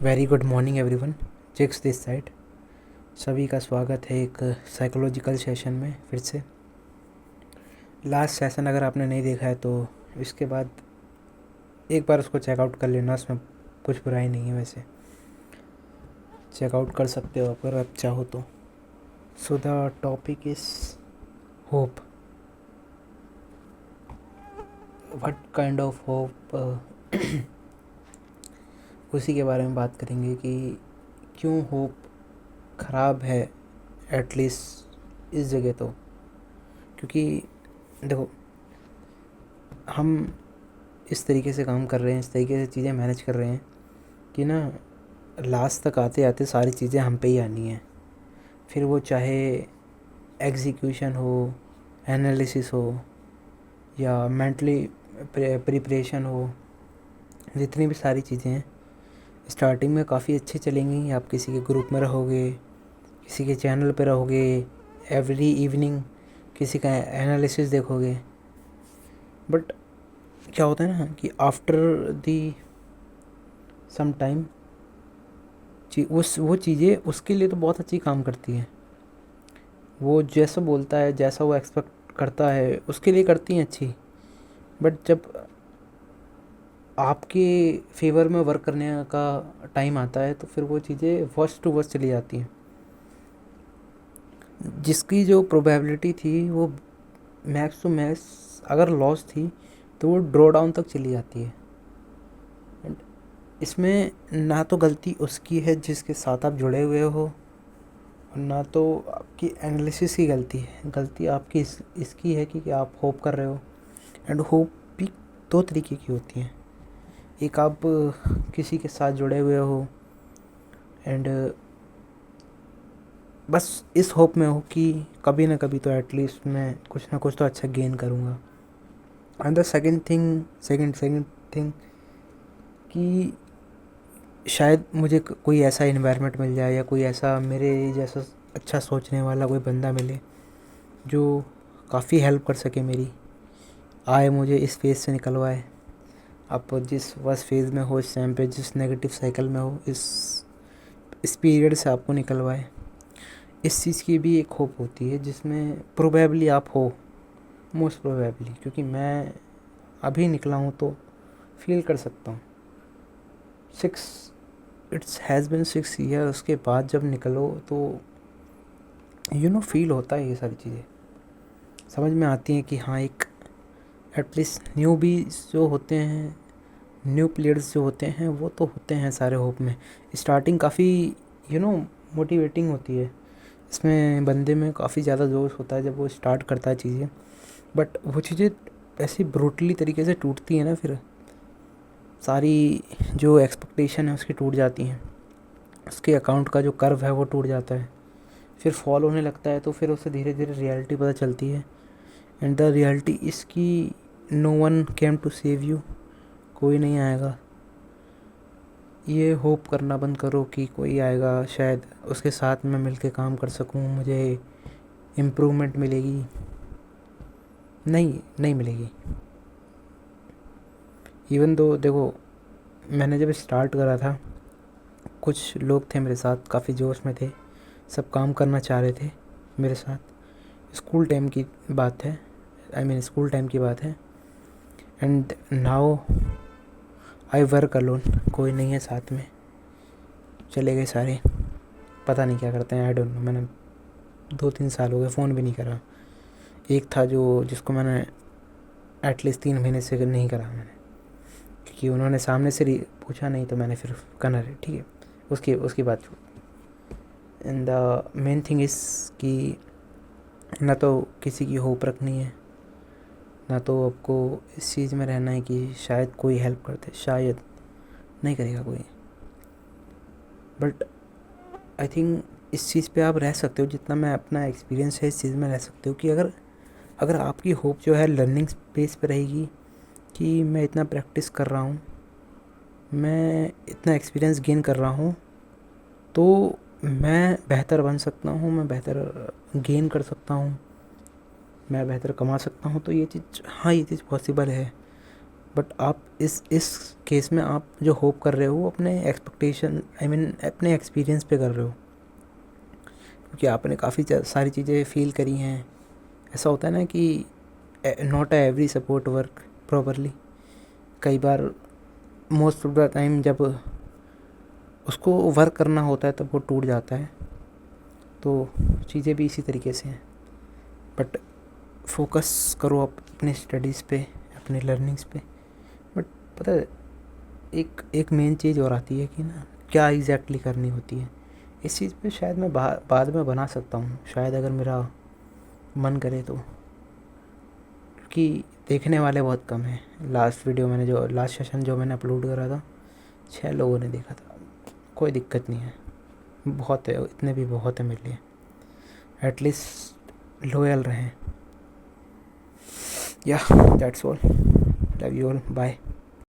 Very good morning everyone. Chicks this side. सभी का स्वागत है एक साइकोलॉजिकल सेशन में फिर से। लास्ट सेशन अगर आपने नहीं देखा है तो इसके बाद एक बार उसको चेकआउट कर लेना, उसमें कुछ बुराई नहीं है। वैसे चेकआउट कर सकते हो अगर आप चाहो तो। So the topic is hope. What kind of hope, उसी के बारे में बात करेंगे कि क्यों होप ख़राब है एटलीस्ट इस जगह। तो क्योंकि देखो, हम इस तरीके से काम कर रहे हैं, इस तरीके से चीज़ें मैनेज कर रहे हैं कि ना लास्ट तक आते आते सारी चीज़ें हम पे ही आनी हैं। फिर वो चाहे एग्जीक्यूशन हो, एनालिसिस हो या मेंटली प्रिपरेशन हो, जितनी भी सारी चीज़ें हैं स्टार्टिंग में काफ़ी अच्छी चलेंगी। आप किसी के ग्रुप में रहोगे, किसी के चैनल पे रहोगे, एवरी इवनिंग किसी का एनालिसिस देखोगे। बट क्या होता है ना कि आफ्टर दी सम टाइम वो चीज़ें उसके लिए तो बहुत अच्छी काम करती हैं। वो जैसा बोलता है, जैसा वो एक्सपेक्ट करता है, उसके लिए करती हैं अच्छी। बट जब आपके फेवर में वर्क करने का टाइम आता है तो फिर वो चीज़ें वर्स्ट टू वर्स्ट चली जाती हैं। जिसकी जो प्रोबेबिलिटी थी वो मैक्स टू मैक्स अगर लॉस थी तो वो ड्रॉ डाउन तक चली जाती है। एंड इसमें ना तो गलती उसकी है जिसके साथ आप जुड़े हुए हो, और ना तो आपकी एनालिसिस की गलती है। गलती आपकी इसकी है कि आप होप कर रहे हो। एंड होप भी दो तरीके की होती हैं। एक, आप किसी के साथ जुड़े हुए हो एंड बस इस होप में हो कि कभी ना कभी तो एटलीस्ट मैं कुछ ना कुछ तो अच्छा गेन करूँगा। एंड द सेकंड थिंग कि शायद मुझे कोई ऐसा इन्वायरमेंट मिल जाए या कोई ऐसा मेरे जैसा अच्छा सोचने वाला कोई बंदा मिले जो काफ़ी हेल्प कर सके मेरी, आए मुझे इस फेज़ से निकलवाए। आप जिस बस फेज़ में हो, इस टाइम पे जिस नेगेटिव साइकिल में हो, इस पीरियड से आपको निकलवाए। इस चीज़ की भी एक होप होती है जिसमें प्रोबेबली आप हो, मोस्ट प्रोबेबली, क्योंकि मैं अभी निकला हूँ तो फील कर सकता हूँ। इट्स हैज़ बिन 6 ईयर, उसके बाद जब निकलो तो फील होता है। ये सारी चीज़ें समझ में आती हैं कि हाँ, एक एटलीस्ट न्यू भी जो होते हैं, न्यू प्लेयर्स जो होते हैं वो तो होते हैं सारे होप में। स्टार्टिंग काफ़ी मोटिवेटिंग होती है। इसमें बंदे में काफ़ी ज़्यादा जोश होता है जब वो स्टार्ट करता है चीज़ें। बट वो चीज़ें ऐसी ब्रूटली तरीके से टूटती हैं ना, फिर सारी जो एक्सपेक्टेशन है उसकी टूट जाती हैं। उसके अकाउंट का जो कर्व है वो टूट जाता है, फिर फॉल होने लगता है। तो फिर उससे धीरे धीरे रियलिटी पता चलती है। एंड द रियलिटी इसकी, no one came to save you. कोई नहीं आएगा। ये होप करना बंद करो कि कोई आएगा, शायद उसके साथ मैं मिलके काम कर सकूं, मुझे इम्प्रूवमेंट मिलेगी। नहीं मिलेगी। इवन दो देखो, मैंने जब स्टार्ट करा था कुछ लोग थे मेरे साथ, काफ़ी जोश में थे, सब काम करना चाह रहे थे मेरे साथ। स्कूल टाइम की बात है, स्कूल टाइम की बात है। And now I work alone. कोई नहीं है साथ में, चले गए सारे। पता नहीं क्या करते हैं, आई डोंट नो। मैंने 2-3 साल हो गए फ़ोन भी नहीं करा। एक था जिसको मैंने एटलीस्ट 3 महीने से नहीं करा मैंने, क्योंकि उन्होंने सामने से पूछा नहीं तो मैंने फिर करना रहे, ठीक है, उसकी बात छोड़। And the main thing is कि ना तो किसी की होप रखनी है, ना तो आपको इस चीज़ में रहना है कि शायद कोई हेल्प करते। शायद नहीं करेगा कोई। बट आई थिंक इस चीज़ पे आप रह सकते हो, जितना मैं अपना एक्सपीरियंस है इस चीज़ में रह सकते हो कि अगर आपकी होप जो है लर्निंग स्पेस पे रहेगी कि मैं इतना प्रैक्टिस कर रहा हूँ, मैं इतना एक्सपीरियंस गेन कर रहा हूँ, तो मैं बेहतर बन सकता हूँ, मैं बेहतर गेन कर सकता हूँ, मैं बेहतर कमा सकता हूँ। तो ये चीज़, हाँ, ये चीज़ पॉसिबल है। बट आप इस केस में आप जो होप कर रहे हो अपने एक्सपेक्टेशन अपने एक्सपीरियंस पे कर रहे हो, क्योंकि आपने काफ़ी सारी चीज़ें फील करी हैं। ऐसा होता है ना कि not every support work properly. कई बार मोस्ट ऑफ द टाइम जब उसको वर्क करना होता है तब वो टूट जाता है। तो चीज़ें भी इसी तरीके से हैं। बट फोकस करो आप अपने स्टडीज़ पे, अपने लर्निंग्स पे। बट पता है एक एक मेन चीज़ और आती है कि ना क्या एग्जैक्टली करनी होती है। इस चीज़ पे शायद मैं बाद में बना सकता हूँ, शायद अगर मेरा मन करे तो, क्योंकि देखने वाले बहुत कम हैं। लास्ट सेशन जो मैंने अपलोड करा था 6 लोगों ने देखा था। कोई दिक्कत नहीं है, बहुत है, इतने भी बहुत है मेरे लिए। एटलीस्ट लोयल रहें। या that's all, love you all, bye.